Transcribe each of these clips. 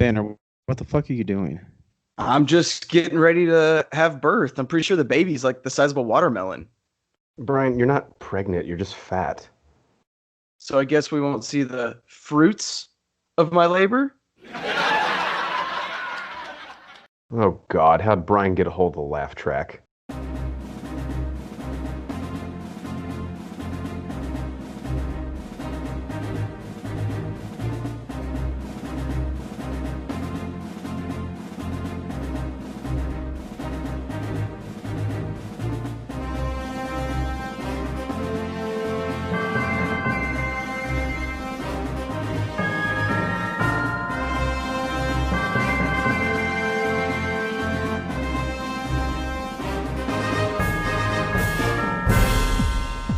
Banner, what the fuck are you doing? I'm just getting ready to have birth. I'm pretty sure the baby's like the size of a watermelon. Brian, you're not pregnant. You're just fat. So I guess we won't see the fruits of my labor. Oh, God. How'd Brian get a hold of the laugh track?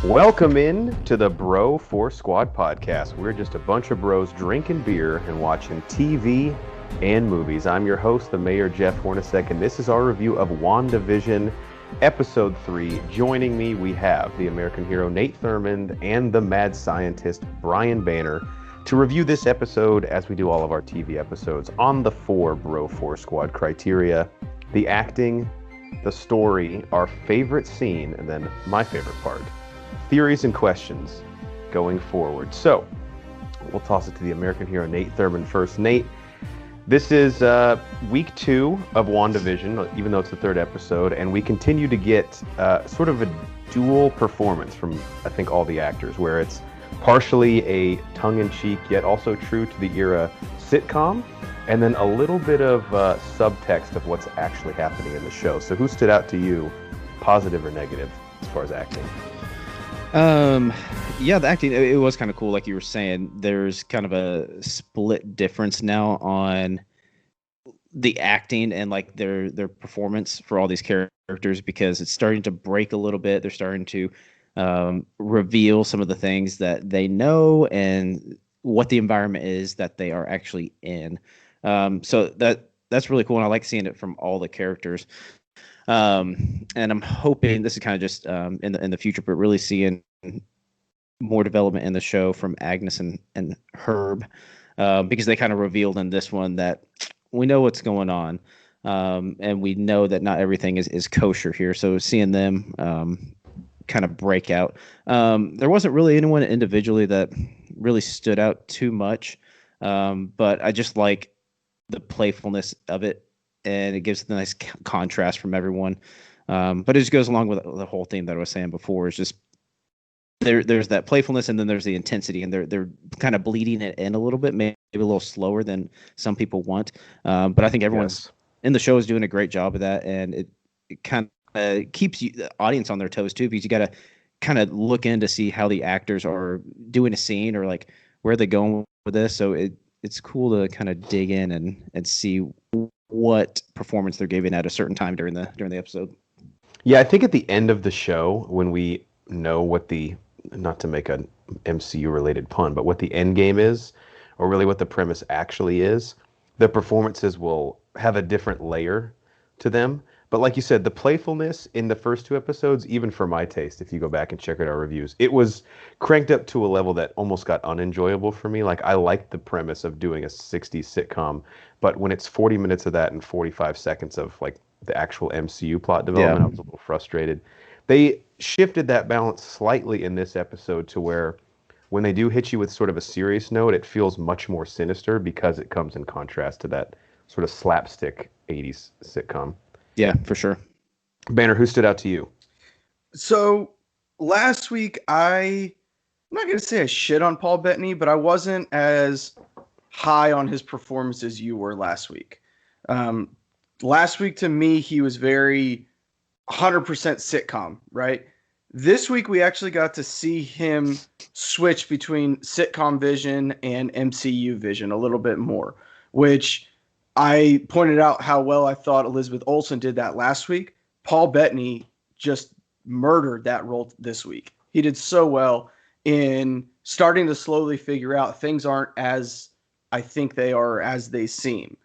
Welcome in to the Bro 4 Squad podcast. We're just a bunch of bros drinking beer and watching TV and movies. I'm your host, the Mayor Jeff Hornacek, and this is our review of WandaVision Episode 3. Joining me, we have the American hero Nate Thurmond and the mad scientist Brian Banner to review this episode as we do all of our TV episodes on the 4 Bro 4 Squad criteria: the acting, the story, our favorite scene, and then my favorite part, theories and questions going forward. So we'll toss it to the American hero Nate Thurmond first. Nate, this is week 2 of WandaVision, even though it's the 3rd episode, and we continue to get sort of a dual performance from, I think, all the actors, where it's partially a tongue-in-cheek yet also true to the era sitcom, and then a little bit of subtext of what's actually happening in the show. So who stood out to you, positive or negative, as far as acting? Yeah, the acting, it was kind of cool. Like you were saying, there's kind of a split difference now on the acting and like their performance for all these characters, because it's starting to break a little bit. They're starting to reveal some of the things that they know and what the environment is that they are actually in. So that's really cool, and I like seeing it from all the characters. And I'm hoping this is kind of just in the future, but really seeing more development in the show from Agnes and Herb, because they kind of revealed in this one that we know what's going on, and we know that not everything is kosher here. So seeing them kind of break out, there wasn't really anyone individually that really stood out too much, but I just like the playfulness of it, and it gives the nice contrast from everyone. But it just goes along with the whole theme that I was saying before. It's just there's that playfulness, and then there's the intensity, and they're kind of bleeding it in a little bit, maybe a little slower than some people want. But I think everyone's in the show is doing a great job of that, and it kind of keeps the audience on their toes too, because you got to kind of look in to see how the actors are doing a scene, or like where they're going with this. So it's cool to kind of dig in and see what performance they're giving at a certain time during the episode. Yeah, I think at the end of the show, when we know what the, not to make an MCU related pun, but what the end game is, or really what the premise actually is, the performances will have a different layer to them. But like you said, the playfulness in the first 2 episodes, even for my taste, if you go back and check out our reviews, it was cranked up to a level that almost got unenjoyable for me. Like, I liked the premise of doing a 60s sitcom, but when it's 40 minutes of that and 45 seconds of like the actual MCU plot development, I was a little frustrated. They shifted that balance slightly in this episode to where when they do hit you with sort of a serious note, it feels much more sinister because it comes in contrast to that sort of slapstick 80s sitcom. Yeah, for sure. Banner, who stood out to you? So last week, I'm not going to say I shit on Paul Bettany, but I wasn't as high on his performance as you were last week. Last week, to me, he was very 100% sitcom, right? This week, we actually got to see him switch between sitcom vision and MCU vision a little bit more, which I pointed out how well I thought Elizabeth Olsen did that last week. Paul Bettany just murdered that role this week. He did so well in starting to slowly figure out things aren't as I think they are as they seem.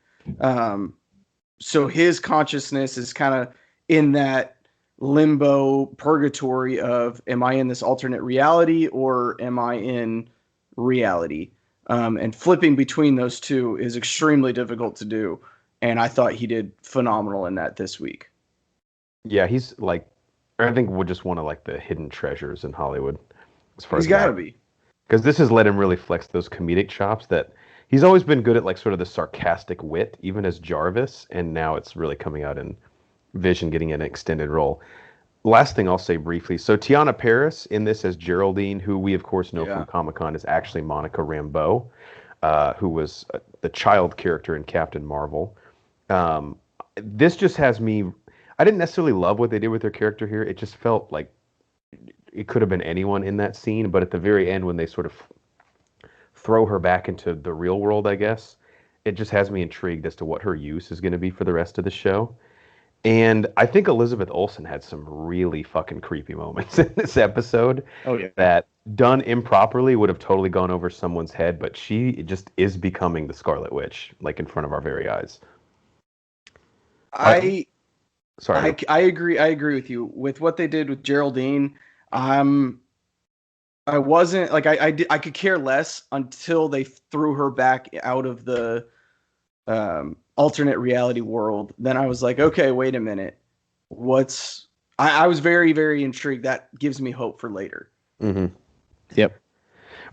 So his consciousness is kind of in that limbo purgatory of, am I in this alternate reality or am I in reality? And flipping between those two is extremely difficult to do. And I thought he did phenomenal in that this week. Yeah, he's like, I think we're just one of like the hidden treasures in Hollywood as far He's as got to that. be. Because this has let him really flex those comedic chops that he's always been good at, like sort of the sarcastic wit, even as Jarvis, and now it's really coming out in Vision getting an extended role. Last thing I'll say briefly. So Tiana Paris in this as Geraldine, who we of course know from Yeah. Comic-Con is actually Monica Rambeau, who was the child character in Captain Marvel. Um, this just has me. I didn't necessarily love what they did with their character here. It just felt like it could have been anyone in that scene, but at the very end when they sort of throw her back into the real world, I guess, it just has me intrigued as to what her use is going to be for the rest of the show. And I think Elizabeth Olsen had some really fucking creepy moments in this episode Oh yeah. that done improperly would have totally gone over someone's head, but she just is becoming the Scarlet Witch, like in front of our very eyes. I Sorry. I agree. I agree with you with what they did with Geraldine. I wasn't like I could care less until they threw her back out of the alternate reality world. Then I was like, okay, wait a minute. I was very, very intrigued. That gives me hope for later. Mm-hmm. Yep.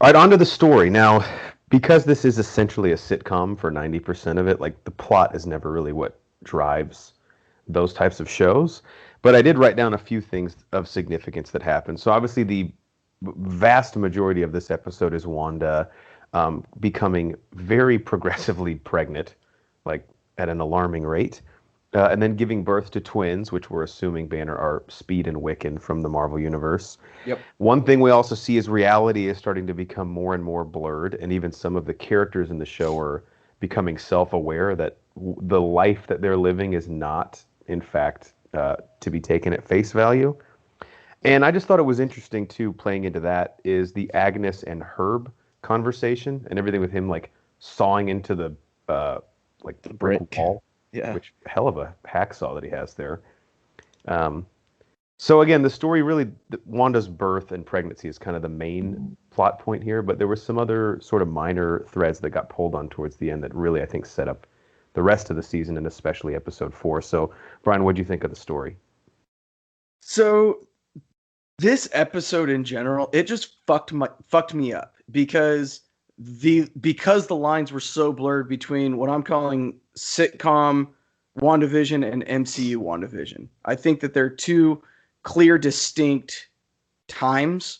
All right, on to the story. Now, because this is essentially a sitcom for 90% of it, like the plot is never really what drives those types of shows. But I did write down a few things of significance that happened. So obviously the vast majority of this episode is Wanda becoming very progressively pregnant, like at an alarming rate. And then giving birth to twins, which we're assuming Banner are Speed and Wiccan from the Marvel Universe. Yep. One thing we also see is reality is starting to become more and more blurred, and even some of the characters in the show are becoming self-aware that the life that they're living is not, in fact, to be taken at face value. And I just thought it was interesting, too, playing into that, is the Agnes and Herb conversation and everything with him, like, sawing into the brick brick. wall. Yeah. Which hell of a hacksaw that he has there. So again, the story really, Wanda's birth and pregnancy is kind of the main plot point here, but there were some other sort of minor threads that got pulled on towards the end that really, I think, set up the rest of the season and especially episode 4. So, Brian, what do you think of the story? So this episode in general, it just fucked me up because the lines were so blurred between what I'm calling sitcom WandaVision and MCU WandaVision. I think that they're two clear, distinct times,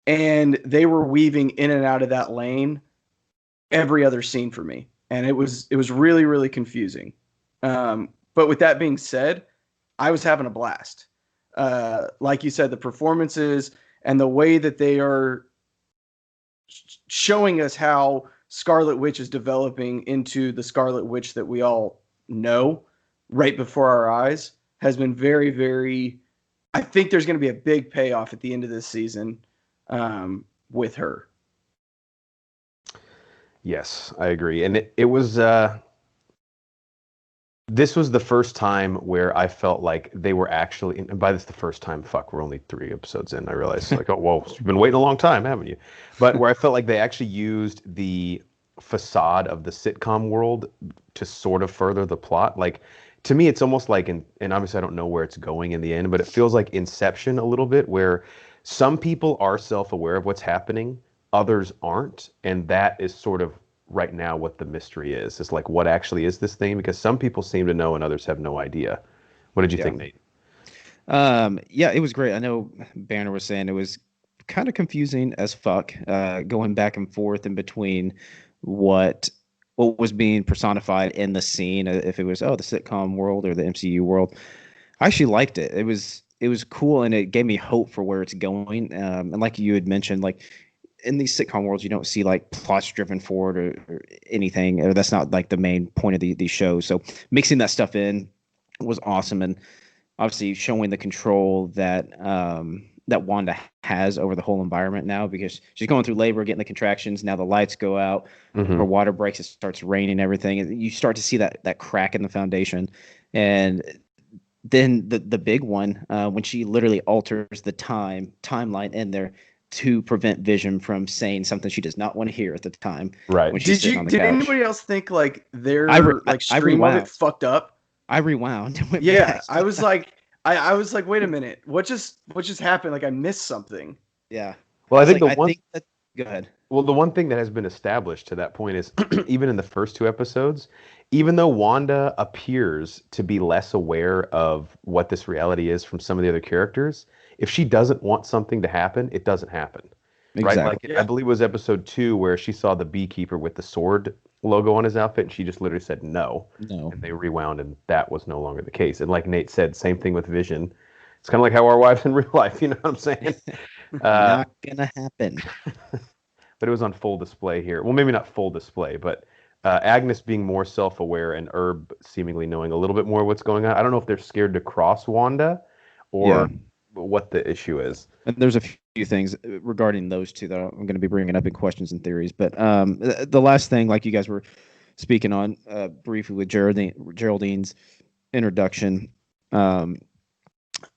and they were weaving in and out of that lane every other scene for me, and it was really, really confusing. But with that being said, I was having a blast. Like you said, the performances and the way that they are showing us how Scarlet Witch is developing into the Scarlet Witch that we all know right before our eyes has been very, very. I think there's going to be a big payoff at the end of this season with her. Yes, I agree. And it was this was the first time where I felt like they were actually, and by this the first time, fuck, we're only 3 episodes in. I realized, like, oh, whoa, you've been waiting a long time, haven't you? But where I felt like they actually used the facade of the sitcom world to sort of further the plot. Like, to me, it's almost like, and obviously I don't know where it's going in the end, but it feels like Inception a little bit, where some people are self-aware of what's happening, others aren't, and that is sort of right now what the mystery is. It's like, what actually is this thing? Because some people seem to know and others have no idea. What did you think, Nate? Yeah, it was great. I know Banner was saying it was kind of confusing as fuck, going back and forth in between what was being personified in the scene, if it was the sitcom world or the MCU world. I actually liked it. It was cool, and it gave me hope for where it's going. And like you had mentioned, like in these sitcom worlds, you don't see like plots driven forward or anything, or that's not like the main point of these shows. So mixing that stuff in was awesome, and obviously showing the control that that Wanda has over the whole environment now, because she's going through labor, getting the contractions. Now the lights go out, her water breaks, it starts raining, everything, and you start to see that crack in the foundation. And then the big one, when she literally alters the timeline in there to prevent Vision from saying something she does not want to hear at the time. Right. When she's sitting on the Did couch. anybody else think like their I stream of it rewound. fucked up? I rewound. And went Yeah, back. I was like, I was like, wait a minute, what just happened? Like I missed something. Yeah. Well, I think go ahead. Well, the one thing that has been established to that point is even in the first two episodes, even though Wanda appears to be less aware of what this reality is from some of the other characters, if she doesn't want something to happen, it doesn't happen. Exactly. Right? Like I believe it was episode 2 where she saw the beekeeper with the sword logo on his outfit and she just literally said no. No. And they rewound and that was no longer the case. And like Nate said, same thing with Vision. It's kind of like how our wives in real life, you know what I'm saying? Not gonna happen. But it was on full display here. Well, maybe not full display, but Agnes being more self-aware and Herb seemingly knowing a little bit more what's going on. I don't know if they're scared to cross Wanda or what the issue is. And there's a few things regarding those two that I'm going to be bringing up in questions and theories. But the last thing, like you guys were speaking on briefly with Geraldine's introduction, I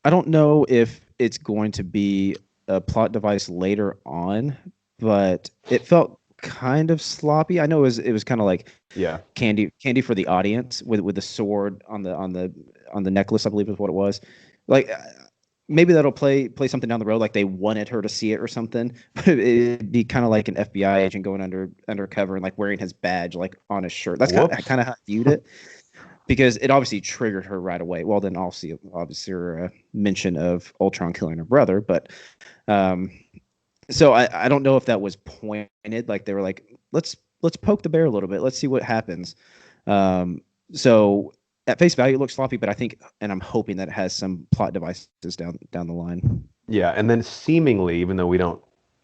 don't know if it's going to be a plot device later on, but it felt kind of sloppy. I know it was kind of like candy for the audience with the sword on the necklace, I believe is what it was. Like maybe that'll play something down the road, like they wanted her to see it or something. But it'd be kind of like an FBI agent going undercover and like wearing his badge like on his shirt. That's kind of how I viewed it. Because it obviously triggered her right away. Well, then obviously a mention of Ultron killing her brother, but so I don't know if that was pointed, like they were like, let's poke the bear a little bit, let's see what happens. So at face value, it looks sloppy, but I think, and I'm hoping that it has some plot devices down the line. Yeah, and then seemingly, even though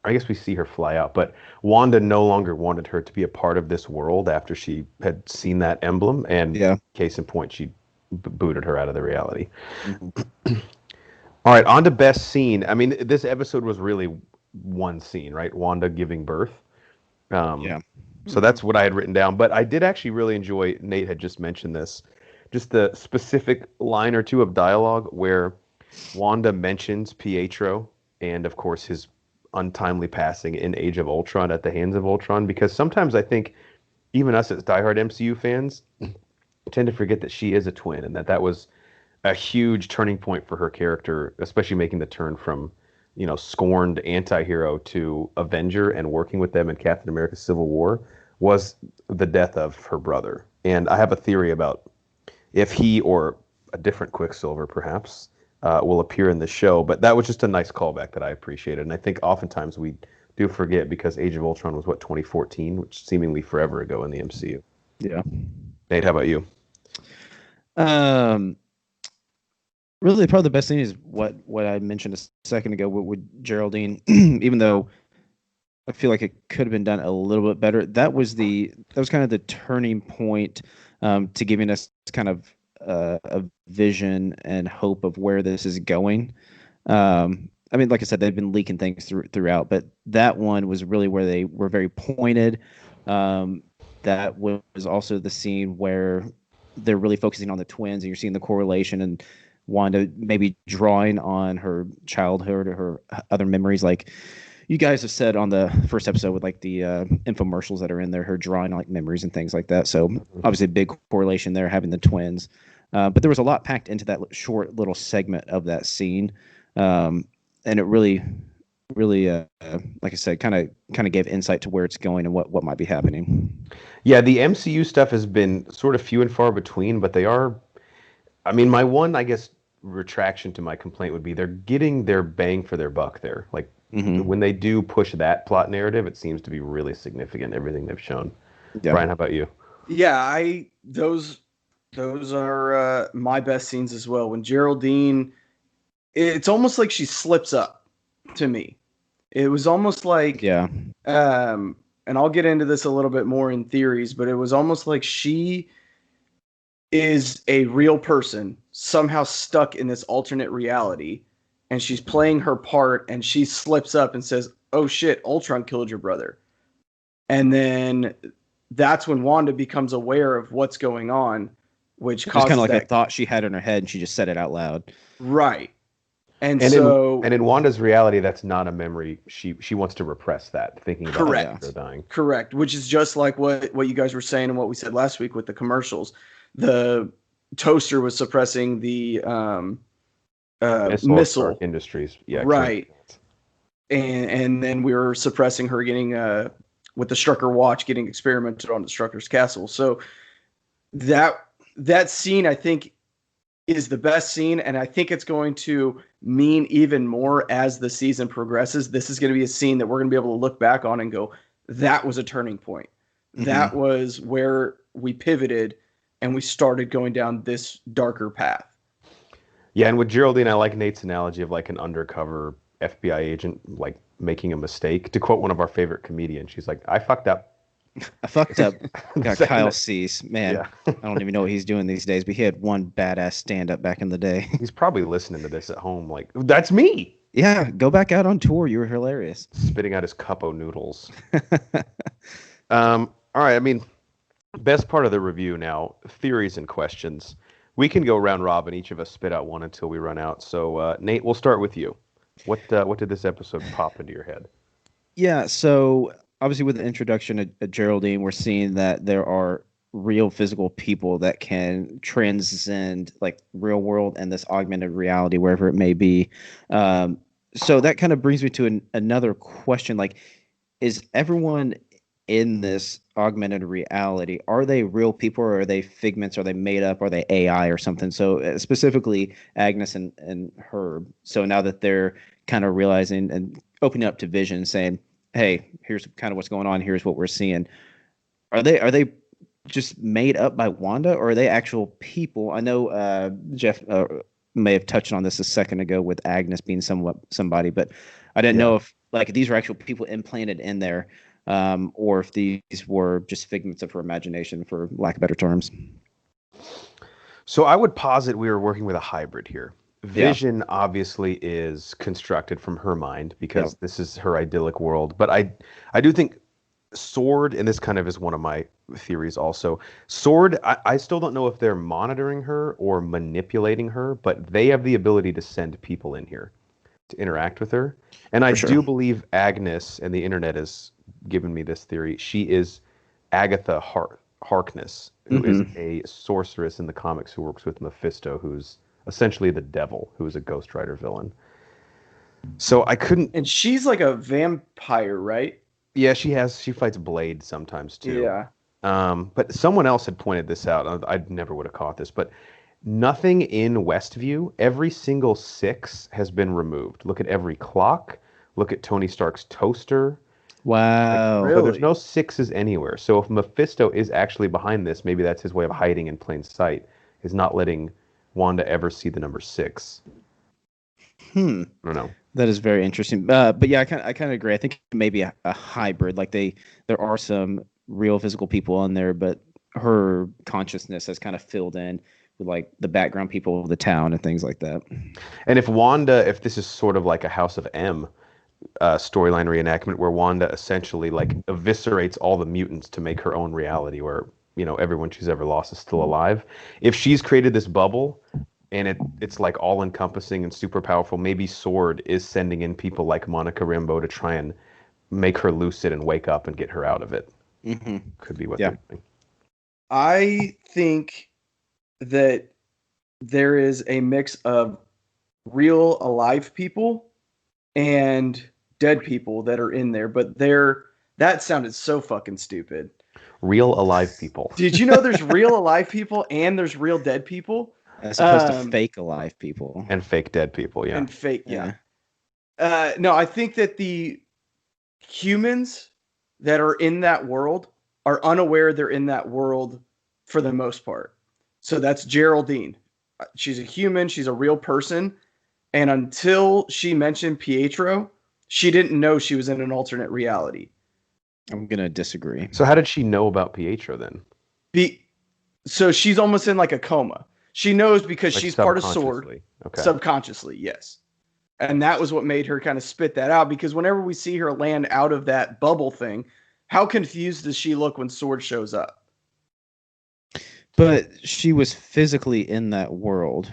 I guess we see her fly out, but Wanda no longer wanted her to be a part of this world after she had seen that emblem, and case in point, she booted her out of the reality. Mm-hmm. All right, on to best scene. I mean, this episode was really one scene, right? Wanda giving birth. So that's what I had written down, but I did actually really enjoy, Nate had just mentioned this, just the specific line or two of dialogue where Wanda mentions Pietro and, of course, his untimely passing in Age of Ultron at the hands of Ultron, because sometimes I think even us as diehard MCU fans tend to forget that she is a twin and that was a huge turning point for her character, especially making the turn from, scorned anti-hero to Avenger and working with them in Captain America Civil War, was the death of her brother. And I have a theory about if he or a different Quicksilver perhaps will appear in the show, but that was just a nice callback that I appreciated. And I think oftentimes we do forget because Age of Ultron was 2014, which seemingly forever ago in the MCU. Yeah. Nate, how about you? Really, probably the best thing is what I mentioned a second ago with Geraldine. Even though I feel like it could have been done a little bit better, that was kind of the turning point to giving us kind of a vision and hope of where this is going. I mean, like I said, they've been leaking things throughout, but that one was really where they were very pointed. That was also the scene where they're really focusing on the twins, and you're seeing the correlation and Wanda maybe drawing on her childhood or her other memories, like you guys have said on the first episode with like the infomercials that are in there, her drawing like memories and things like that. So obviously a big correlation there, having the twins. But there was a lot packed into that short little segment of that scene. And it really, like I said, kind of gave insight to where it's going and what might be happening. Yeah, the MCU stuff has been sort of few and far between, but they are, I mean, my one, I guess, retraction to my complaint would be they're getting their bang for their buck there. Like when they do push that plot narrative, it seems to be really significant, everything they've shown. Yeah. Brian, how about you? Yeah, those are my best scenes as well. When Geraldine, it's almost like she slips up to me. It was almost like, and I'll get into this a little bit more in theories, but it was almost like she is a real person somehow stuck in this alternate reality, and she's playing her part, and she slips up and says, "Oh shit, Ultron killed your brother." And then that's when Wanda becomes aware of what's going on, which causes kind of like a thought she had in her head, and she just said it out loud. Right. And in Wanda's reality, that's not a memory. She wants to repress that, thinking about correct, her dying. Correct, which is just like what you guys were saying and what we said last week with the commercials. The toaster was suppressing the missile Industries, right, and then we were suppressing her getting with the Strucker watch getting experimented on at Strucker's castle. So that scene, I think, is the best scene, and I think it's going to mean even more as the season progresses. This is going to be a scene that we're going to be able to look back on and go, that was a turning point. Mm-hmm. That was where we pivoted and we started going down this darker path. Yeah, and with Geraldine, I like Nate's analogy of like an undercover FBI agent like making a mistake. To quote one of our favorite comedians, she's like, I fucked up. Got Kyle Cease. Man, yeah. I don't even know what he's doing these days, but he had one badass stand-up back in the day. He's probably listening to this at home like, that's me! Yeah, go back out on tour. You were hilarious. Spitting out his cup of noodles. All right, I mean, best part of the review now, theories and questions. We can go round robin. Each of us spit out one until we run out. So, Nate, we'll start with you. What did this episode pop into your head? Yeah, so obviously with the introduction of Geraldine, we're seeing that there are real physical people that can transcend like real world and this augmented reality, wherever it may be. So that kind of brings me to another question. Like, is everyone in this augmented reality, are they real people or are they figments? Are they made up? Are they AI or something? So specifically Agnes and Herb. So now that they're kind of realizing and opening up to Vision, saying, hey, here's kind of what's going on. Here's what we're seeing. Are they just made up by Wanda, or are they actual people? I know Jeff may have touched on this a second ago with Agnes being somebody, but I didn't know if like these were actual people implanted in there, or if these were just figments of her imagination, for lack of better terms. So I would posit we were working with a hybrid here. Vision obviously is constructed from her mind because this is her idyllic world. But I do think Sword, and this kind of is one of my theories also, Sword, I still don't know if they're monitoring her or manipulating her, but they have the ability to send people in here to interact with her. And I do believe Agnes, and the internet has given me this theory, she is Agatha Harkness, who is a sorceress in the comics who works with Mephisto, who's essentially the devil, who is a Ghost Rider villain. So I couldn't... And she's like a vampire, right? Yeah, she fights Blade sometimes too. Yeah. But someone else had pointed this out. I never would have caught this, but nothing in Westview, every single 6 has been removed. Look at every clock. Look at Tony Stark's toaster. Wow. Like, really? So there's no 6s anywhere. So if Mephisto is actually behind this, maybe that's his way of hiding in plain sight, is not letting Wanda ever see the number 6. I don't know. That is very interesting. But yeah, I kind of agree. I think maybe a hybrid. Like there are some real physical people on there, but her consciousness has kind of filled in with like the background people of the town and things like that. And if this is sort of like a House of M storyline reenactment where Wanda essentially like eviscerates all the mutants to make her own reality, where everyone she's ever lost is still alive. If she's created this bubble and it's like all encompassing and super powerful, maybe Sword is sending in people like Monica Rambeau to try and make her lucid and wake up and get her out of it. Could be what they're doing. I think that there is a mix of real alive people and dead people that are in there, but that sounded so fucking stupid. Real alive people. Did you know there's real alive people and there's real dead people? As opposed to fake alive people. And fake dead people, yeah. And fake, yeah. No, I think that the humans that are in that world are unaware they're in that world for the most part. So that's Geraldine. She's a human. She's a real person. And until she mentioned Pietro, she didn't know she was in an alternate reality. I'm going to disagree. So how did she know about Pietro then? So she's almost in like a coma. She knows because she's part of Sword. Okay. Subconsciously, yes. And that was what made her kind of spit that out, because whenever we see her land out of that bubble thing, how confused does she look when Sword shows up? But she was physically in that world.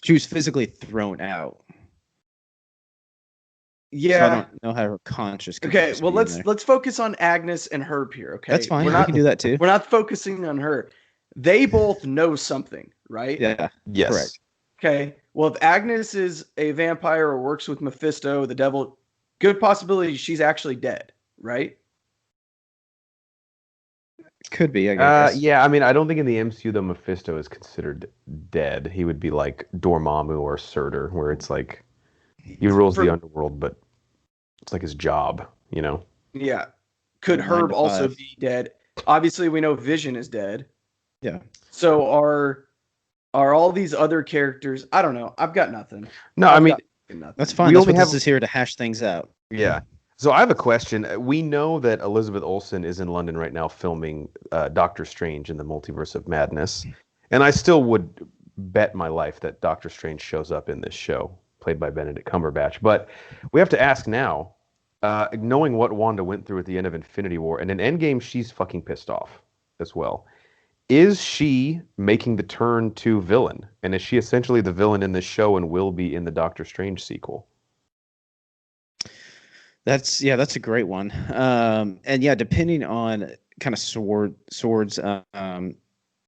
She was physically thrown out. Yeah. So I don't know how her conscious could Okay, just well be in there. let's focus on Agnes and Herb here, okay? That's fine. We can do that too. We're not focusing on her. They both know something, right? Yeah. Yes. Correct. Okay. Well, if Agnes is a vampire or works with Mephisto, the devil, good possibility she's actually dead, right? Could be, I guess. Yeah, I mean, I don't think in the MCU the Mephisto is considered dead. He would be like Dormammu or Surtur, where it's like he rules the underworld, but it's like his job, you know? Yeah. Could 9 Herb to also 5. be dead? Obviously, we know Vision is dead. Yeah. So are all these other characters? I don't know. I've got nothing. No, I mean, nothing. That's fine. We That's only what this have- is here to hash things out. yeah. So I have a question. We know that Elizabeth Olsen is in London right now filming Doctor Strange in the Multiverse of Madness. And I still would bet my life that Doctor Strange shows up in this show, played by Benedict Cumberbatch. But we have to ask now, knowing what Wanda went through at the end of Infinity War, and in Endgame, she's fucking pissed off as well. Is she making the turn to villain? And is she essentially the villain in this show and will be in the Doctor Strange sequel? That's a great one. And yeah, depending on kind of Sword's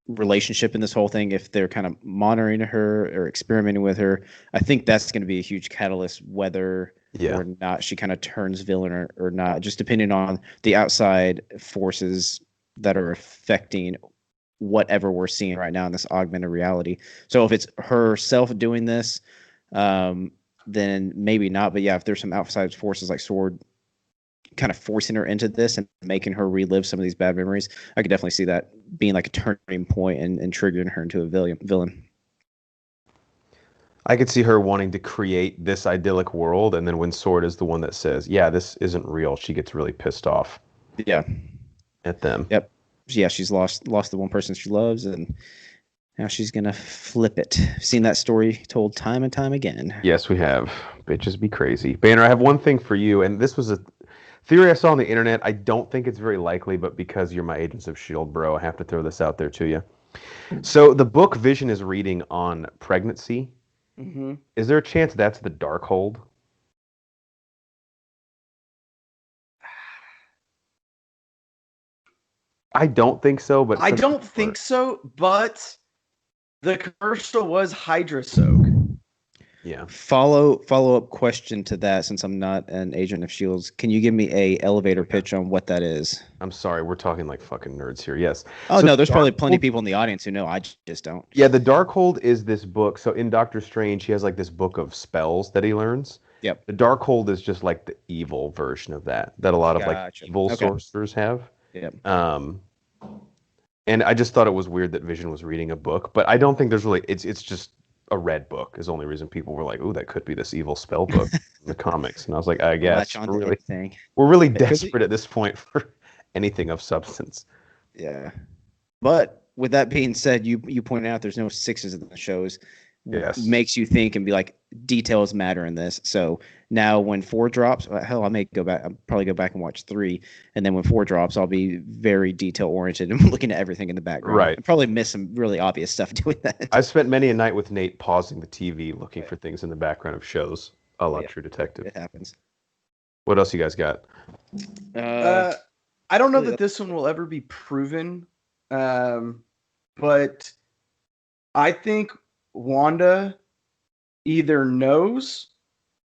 relationship in this whole thing, if they're kind of monitoring her or experimenting with her, I think that's going to be a huge catalyst, whether or not she kind of turns villain or not, just depending on the outside forces that are affecting whatever we're seeing right now in this augmented reality. So if it's herself doing this, then maybe not. But yeah, if there's some outside forces like Sword kind of forcing her into this and making her relive some of these bad memories, I could definitely see that being like a turning point and triggering her into a villain. I could see her wanting to create this idyllic world, and then when Sword is the one that says, yeah, this isn't real, she gets really pissed off. Yeah. At them. Yep. Yeah, she's lost the one person she loves, and now she's gonna flip it. Seen that story told time and time again. Yes, we have. Bitches be crazy. Banner, I have one thing for you, and this was a theory I saw on the internet. I don't think it's very likely, but because you're my Agents of S.H.I.E.L.D., bro, I have to throw this out there to you. So the book Vision is reading on pregnancy. Mm-hmm. Is there a chance that's the Darkhold? I don't think so, but I don't think so, but the commercial was Hydra Soak. Yeah. Follow up question to that, since I'm not an agent of S.H.I.E.L.D.'s. Can you give me a elevator pitch on what that is? I'm sorry, we're talking like fucking nerds here. Yes. Oh, so no, there's probably plenty of people in the audience who know. I just don't. Yeah, the Darkhold is this book. So in Doctor Strange, he has like this book of spells that he learns. Yep. The Darkhold is just like the evil version of that a lot of like evil sorcerers have. Yep. And I just thought it was weird that Vision was reading a book, but I don't think there's really it's just a red book is the only reason people were like, "Ooh, that could be this evil spell book in the comics." And I was like, I guess we're really desperate at this point for anything of substance. Yeah. But with that being said, you pointed out there's no sixes in the shows. Yes. Makes you think and be like, details matter in this. So now when 4 drops, hell, I'll probably go back and watch 3. And then when 4 drops, I'll be very detail oriented and looking at everything in the background. Right. I'll probably miss some really obvious stuff doing that. I've spent many a night with Nate pausing the TV, looking for things in the background of shows, a la True Detective. It happens. What else you guys got? I don't know that this one will ever be proven, but I think Wanda either knows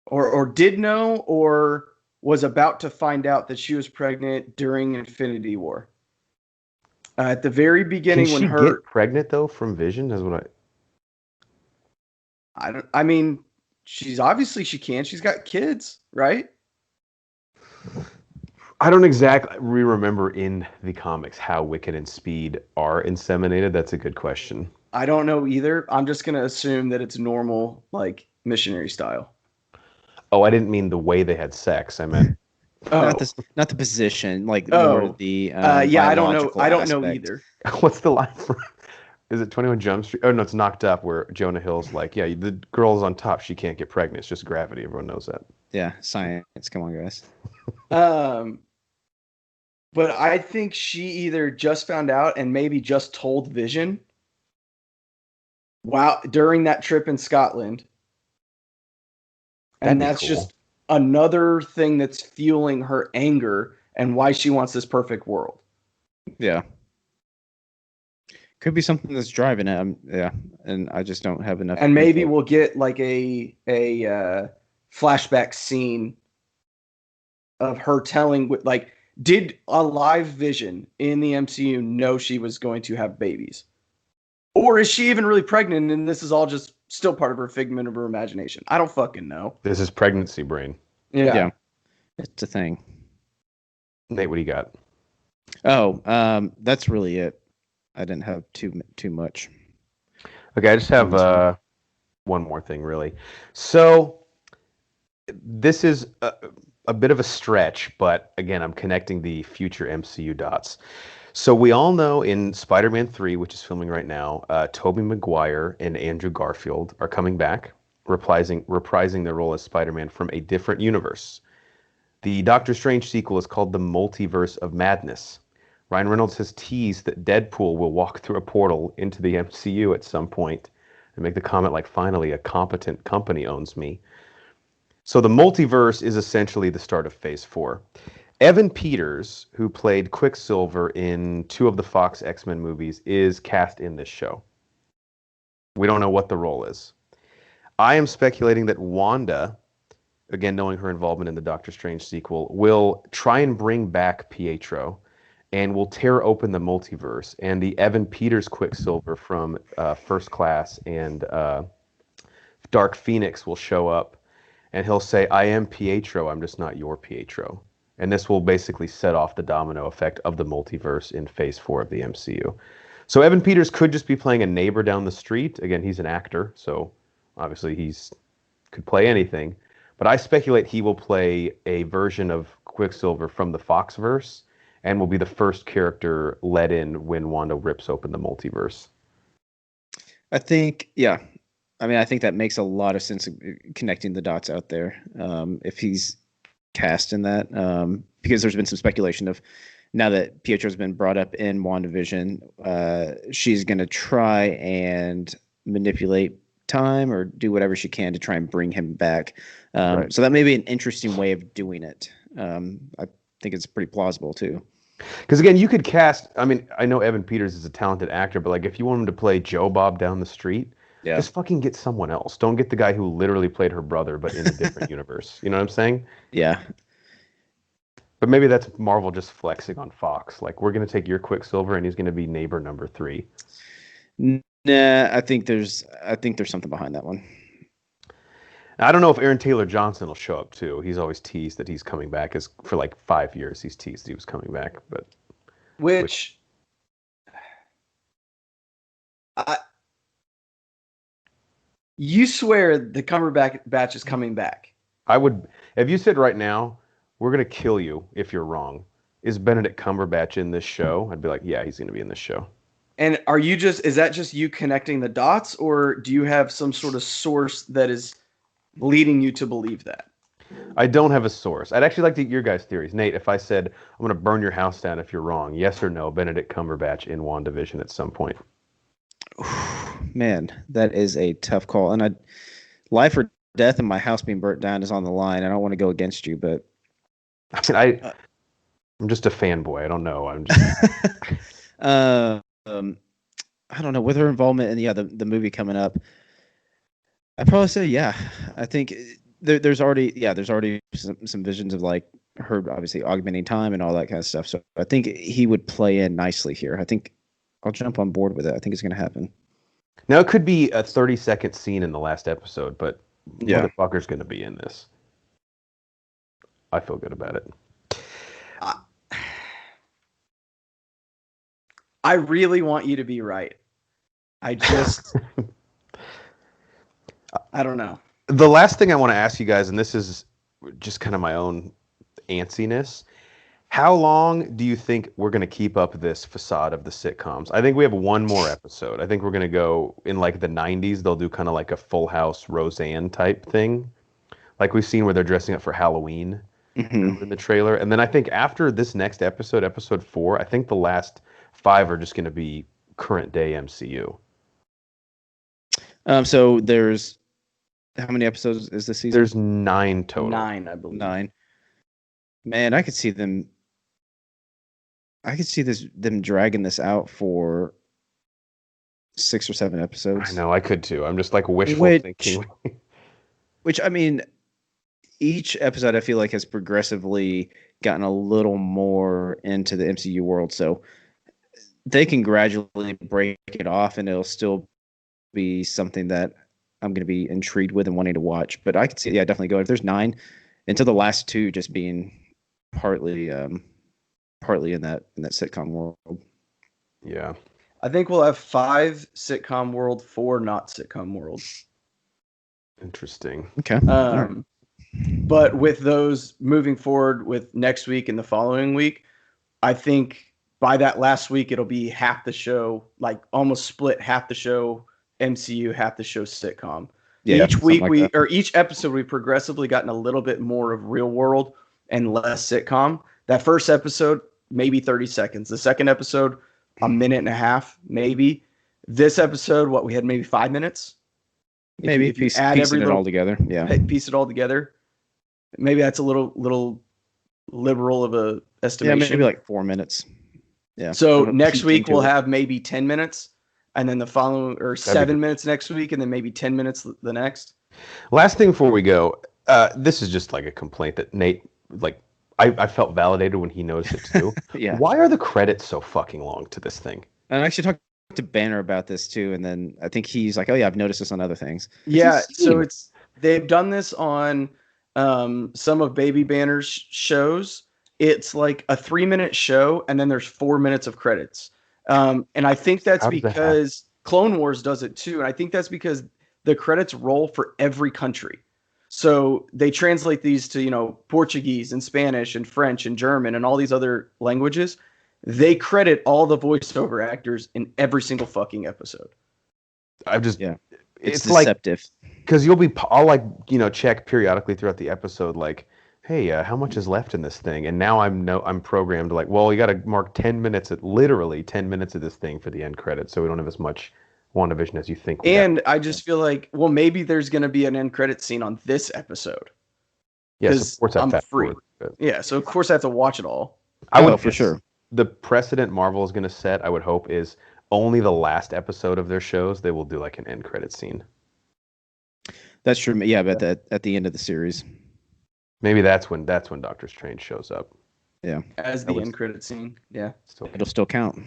or did know or was about to find out that she was pregnant during Infinity War. At the very beginning, Can she get pregnant though from Vision? That's what I mean, she's obviously she can. She's got kids, right? I don't exactly remember in the comics how Wiccan and Speed are inseminated. That's a good question. I don't know either. I'm just going to assume that it's normal, like missionary style. Oh, I didn't mean the way they had sex. I meant not the position, like more the yeah. I don't know. I don't know either. What's the line from? Is it 21 Jump Street? Oh no, it's Knocked Up, where Jonah Hill's like, yeah, the girl's on top, she can't get pregnant. It's just gravity. Everyone knows that. Yeah, science. Come on, guys. But I think she either just found out and maybe just told Vision, Wow, during that trip in Scotland. That'd And be that's cool. just another thing that's fueling her anger and why she wants this perfect world. Yeah. Could be something that's driving it. Yeah, and I just don't have enough. And maybe info. we'll get like a flashback scene of her telling, like, did a live Vision in the MCU know she was going to have babies? Or is she even really pregnant and this is all just still part of her figment of her imagination? I don't fucking know. This is pregnancy brain. Yeah. It's a thing. Nate, what do you got? Oh, that's really it. I didn't have too much. Okay, I just have one more thing, really. So this is a bit of a stretch, but again, I'm connecting the future MCU dots. So we all know in Spider-Man 3, which is filming right now, Tobey Maguire and Andrew Garfield are coming back, reprising their role as Spider-Man from a different universe. The Doctor Strange sequel is called The Multiverse of Madness. Ryan Reynolds has teased that Deadpool will walk through a portal into the MCU at some point and make the comment like, finally, a competent company owns me. So the multiverse is essentially the start of Phase 4. Evan Peters, who played Quicksilver in 2 of the Fox X-Men movies, is cast in this show. We don't know what the role is. I am speculating that Wanda, again knowing her involvement in the Doctor Strange sequel, will try and bring back Pietro and will tear open the multiverse. And the Evan Peters Quicksilver from First Class and Dark Phoenix will show up, and he'll say, I am Pietro, I'm just not your Pietro. And this will basically set off the domino effect of the multiverse in Phase 4 of the MCU. So Evan Peters could just be playing a neighbor down the street. Again, he's an actor, so obviously could play anything. But I speculate he will play a version of Quicksilver from the Foxverse and will be the first character let in when Wanda rips open the multiverse. I think, yeah. I mean, I think that makes a lot of sense connecting the dots out there. If he's cast in that, because there's been some speculation of now that Pietro's been brought up in WandaVision, she's going to try and manipulate time or do whatever she can to try and bring him back. Right. So that may be an interesting way of doing it. I think it's pretty plausible too. Because again, you could cast. I mean, I know Evan Peters is a talented actor, but like if you want him to play Joe Bob down the street, just fucking get someone else. Don't get the guy who literally played her brother, but in a different universe. You know what I'm saying? Yeah. But maybe that's Marvel just flexing on Fox. Like, we're going to take your Quicksilver, and he's going to be neighbor number 3. Nah, I think there's something behind that one. I don't know if Aaron Taylor Johnson will show up too. He's always teased that he's coming back. For like 5 years, he's teased he was coming back. But you swear the Cumberbatch is coming back. I would, if you said right now, we're going to kill you if you're wrong. Is Benedict Cumberbatch in this show? I'd be like, yeah, he's going to be in this show. And is that just you connecting the dots, or do you have some sort of source that is leading you to believe that? I don't have a source. I'd actually like to get your guys' theories. Nate, if I said, I'm going to burn your house down if you're wrong, yes or no, Benedict Cumberbatch in WandaVision at some point? Man, that is a tough call. And life or death and my house being burnt down is on the line. I don't want to go against you, but I mean, I'm just a fanboy. I don't know. I'm just I don't know, with her involvement in the movie coming up, I'd probably say yeah. I think there's already some visions of like her obviously augmenting time and all that kind of stuff. So I think he would play in nicely here. I think I'll jump on board with it. I think it's going to happen. Now it could be a 30-second scene in the last episode, but motherfucker's going to be in this. I feel good about it. I really want you to be right. I just, I don't know. The last thing I want to ask you guys, and this is just kind of my own antsiness, how long do you think we're going to keep up this facade of the sitcoms? I think we have one more episode. I think we're going to go in like the 90s. They'll do kind of like a Full House Roseanne type thing. Like we've seen where they're dressing up for Halloween in the trailer. And then I think after this next episode, episode 4, I think the last 5 are just going to be current day MCU. So there's how many episodes is this season? There's 9 total. 9, I believe. 9. Man, I could see them. I could see them dragging this out for 6 or 7 episodes. I know, I could too. I'm just like wishful thinking. Which I mean, each episode I feel like has progressively gotten a little more into the MCU world, so they can gradually break it off, and it'll still be something that I'm going to be intrigued with and wanting to watch. But I could see, definitely go if there's 9, until the last 2 just being partly in that sitcom world. Yeah, I think we'll have 5 sitcom world, 4 not sitcom world. interesting. Okay. But with those moving forward with next week and the following week, I think by that last week it'll be half the show, like almost split, half the show MCU, half the show sitcom. Yeah, each week like each episode we progressively gotten a little bit more of real world and less sitcom. That first episode, maybe 30 seconds. The second episode, a minute and a half, maybe. This episode, what we had maybe 5 minutes. Maybe if you add it all together. Yeah. Piece it all together. Maybe that's a little liberal of a estimation. Yeah, maybe like 4 minutes. Yeah. So next week we'll have maybe 10 minutes, and then the following, or 7 minutes next week, and then maybe 10 minutes the next. Last thing before we go, this is just like a complaint that Nate, like, I felt validated when he noticed it too. Yeah. Why are the credits so fucking long to this thing? And I actually talked to Banner about this too, and then I think he's like, "Oh yeah, I've noticed this on other things." Yeah, so they've done this on some of Baby Banner's shows. It's like a 3-minute show, and then there's 4 minutes of credits. And I think that's because Clone Wars does it too, and I think that's because the credits roll for every country. So they translate these to, Portuguese and Spanish and French and German and all these other languages. They credit all the voiceover actors in every single fucking episode. It's deceptive. Because I'll check periodically throughout the episode, like, hey, how much is left in this thing? And now I'm programmed like, well, you got to mark 10 minutes literally 10 minutes of this thing for the end credits, so we don't have as much WandaVision as you think. And I just feel like, well, maybe there's going to be an end credit scene on this episode. Yes, of course I'm free. Yeah, so of course I have to watch it all. I would for sure. The precedent Marvel is going to set, I would hope, is only the last episode of their shows they will do like an end credit scene. That's true. Yeah, but at the end of the series. Maybe that's when Doctor Strange shows up. Yeah. As the end credit scene. Yeah. It'll still count.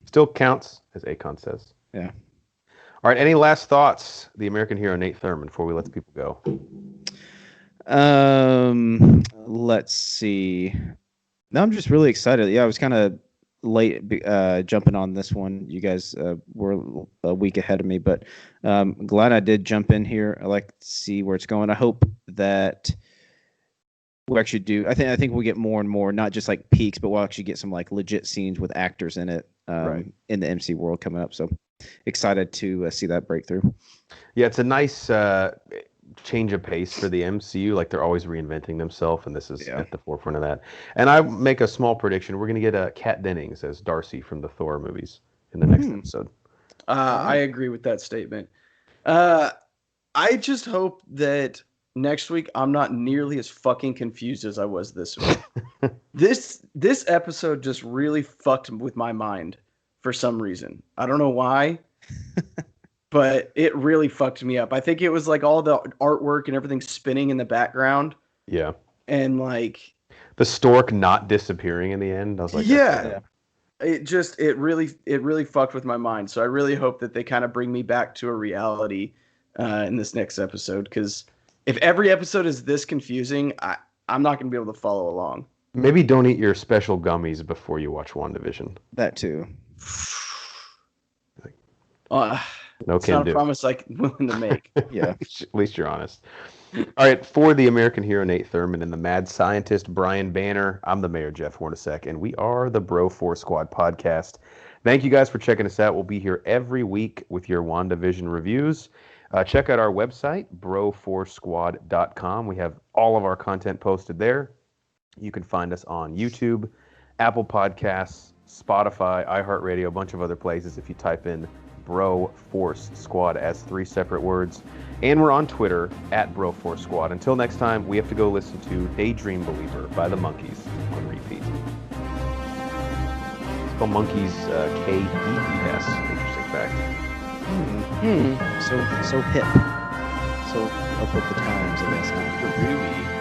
Still counts, as Akon says. Yeah. All right. Any last thoughts? The American hero Nate Thurman before we let the people go. Let's see. No, I'm just really excited. Yeah, I was kind of late jumping on this one. You guys were a week ahead of me, but glad I did jump in here. I like to see where it's going. I hope that we'll actually do. I think we'll get more and more, not just like peaks, but we'll actually get some like legit scenes with actors in it in the MC world coming up. So excited to see that breakthrough. Yeah, it's a nice change of pace for the MCU. Like, they're always reinventing themselves, and this is at the forefront of that. And I make a small prediction: we're going to get Kat Dennings as Darcy from the Thor movies in the next episode. I agree with that statement. I just hope that next week I'm not nearly as fucking confused as I was this week. This episode just really fucked with my mind for some reason. I don't know why. But it really fucked me up. I think it was like all the artwork and everything spinning in the background. Yeah. And like the stork not disappearing in the end. I was like, yeah. It really fucked with my mind. So I really hope that they kind of bring me back to a reality in this next episode. Because if every episode is this confusing, I'm not going to be able to follow along. Maybe don't eat your special gummies before you watch WandaVision. That too. No it's can not do. a promise I'm willing to make. Yeah, at least you're honest. All right, for the American hero Nate Thurman and the mad scientist Brian Banner, I'm the mayor Jeff Hornacek, and we are the Bro 4 Squad podcast. Thank you guys for checking us out. We'll be here every week with your WandaVision reviews. Check out our website, bro4squad.com. We have all of our content posted there. You can find us on YouTube, Apple Podcasts, Spotify, iHeartRadio, a bunch of other places if you type in Bro Force Squad as 3 separate words. And we're on Twitter at Bro Force Squad. Until next time, we have to go listen to Daydream Believer by the Monkees on repeat. It's called Monkees K-E-E-S. Interesting fact. So hip. So up with the times, I guess. Huh? Groovy.